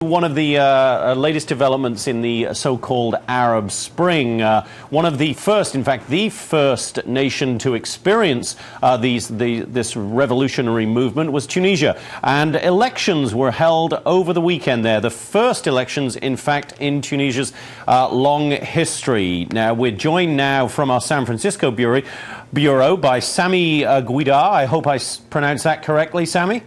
One of the latest developments in the so-called Arab Spring, one of the first, in fact, the first nation to experience this revolutionary movement was Tunisia. And elections were held over the weekend there, the first elections, in fact, in Tunisia's long history. Now, we're joined now from our San Francisco bureau by Sami Guedoir. I hope I pronounced that correctly, Sami?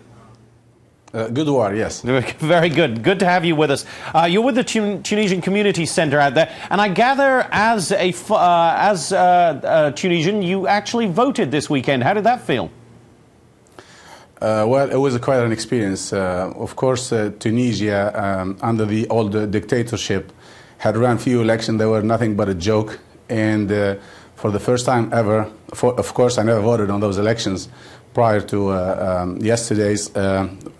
Guedoir, yes. Very good. Good to have you with us. You're with the Tunisian Community Centre out there, and I gather as a Tunisian, you actually voted this weekend. How did that feel? Well, it was quite an experience. Of course, Tunisia, under the old dictatorship, had run few elections that were nothing but a joke. And for the first time ever, of course, I never voted on those elections prior to yesterday's.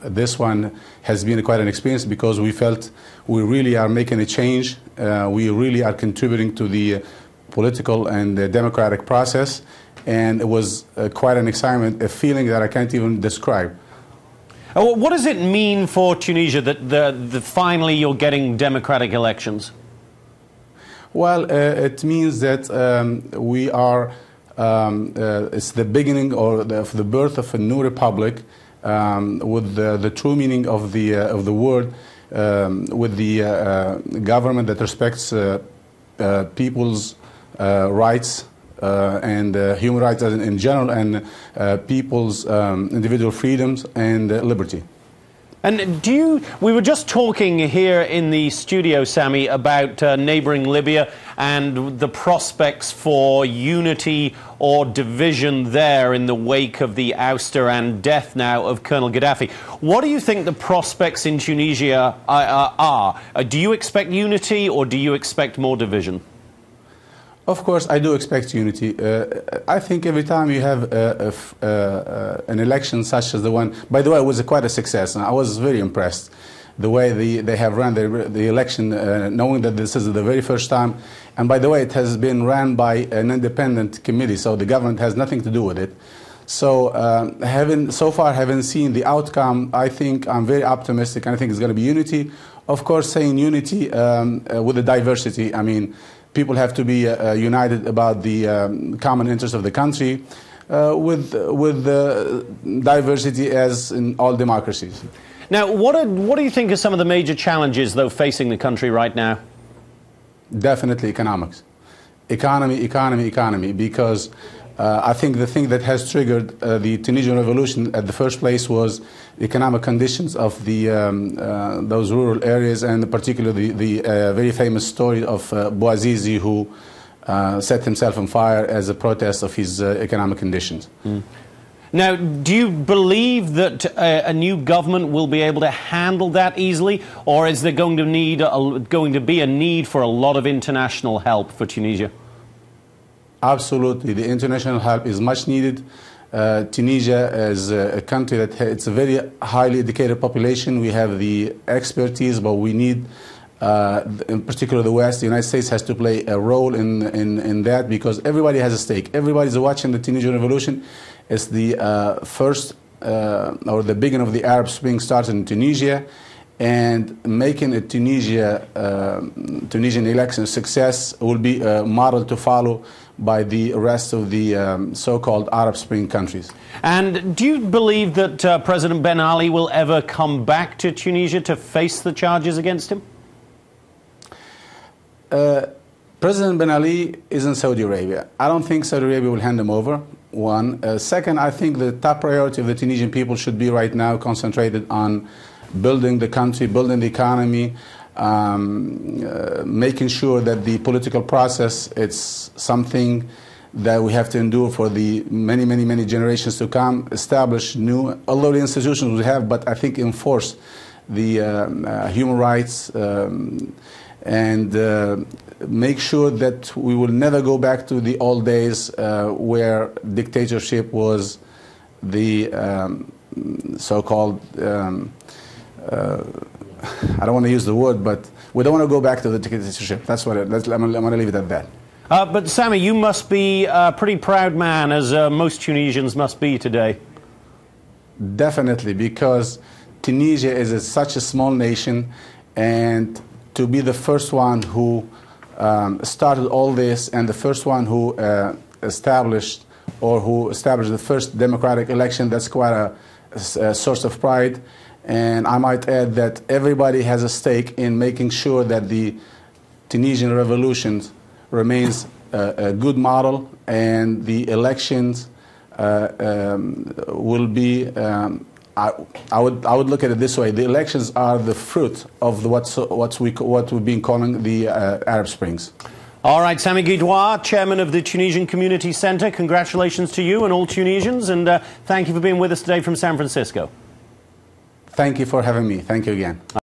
This one has been quite an experience because we felt we really are making a change. We really are contributing to the political and democratic process. And it was quite an excitement, a feeling that I can't even describe. What does it mean for Tunisia that finally you're getting democratic elections? Well, it means that we are, it's the beginning or the birth of a new republic with the true meaning of the word, with the government that respects people's rights and human rights in general, and people's individual freedoms and liberty. And we were just talking here in the studio, Sami, about neighbouring Libya and the prospects for unity or division there in the wake of the ouster and death now of Colonel Gaddafi. What do you think the prospects in Tunisia are? Do you expect unity or do you expect more division? Of course, I do expect unity. I think every time you have an election such as the one, by the way, it was quite a success, and I was very impressed the way they have run the election, knowing that this is the very first time. And by the way, it has been run by an independent committee, so the government has nothing to do with it. So so far having seen the outcome, I think I'm very optimistic, and I think it's going to be unity. Of course, saying unity with the diversity, I mean, people have to be united about the common interests of the country with diversity as in all democracies. Now, what do you think are some of the major challenges, though, facing the country right now? Definitely economics. Economy, because I think the thing that has triggered the Tunisian revolution at the first place was the economic conditions of those rural areas, and particularly the very famous story of Bouazizi, who set himself on fire as a protest of his economic conditions. Mm. Now, do you believe that a new government will be able to handle that easily, or is there going to be a need for a lot of international help for Tunisia? Absolutely. The international help is much needed. Tunisia is a country that it's a very highly educated population. We have the expertise, but we need, in particular the West, the United States has to play a role in that, because everybody has a stake. Everybody's watching the Tunisian revolution. It's the first or the beginning of the Arab Spring started in Tunisia, and making a Tunisian election a success will be a model to follow by the rest of the so-called Arab Spring countries. And do you believe that President Ben Ali will ever come back to Tunisia to face the charges against him? President Ben Ali is in Saudi Arabia. I don't think Saudi Arabia will hand him over, one. Second, I think the top priority of the Tunisian people should be right now concentrated on building the country, building the economy, making sure that the political process, it's something that we have to endure for the many generations to come, establish new, although the institutions we have, but I think enforce the human rights and make sure that we will never go back to the old days where dictatorship was the so-called I don't want to use the word, but we don't want to go back to the dictatorship. That's what I'm going to leave it at that. But Sami, you must be a pretty proud man, as most Tunisians must be today. Definitely, because Tunisia is such a small nation, and to be the first one who started all this and the first one who established the first democratic election. That's quite a source of pride. And I might add that everybody has a stake in making sure that the Tunisian revolution remains a good model, and the elections will be. I would look at it this way: the elections are the fruit of what we've been calling the Arab Springs. All right, Sami Guedoir, chairman of the Tunisian Community Center. Congratulations to you and all Tunisians, and thank you for being with us today from San Francisco. Thank you for having me. Thank you again.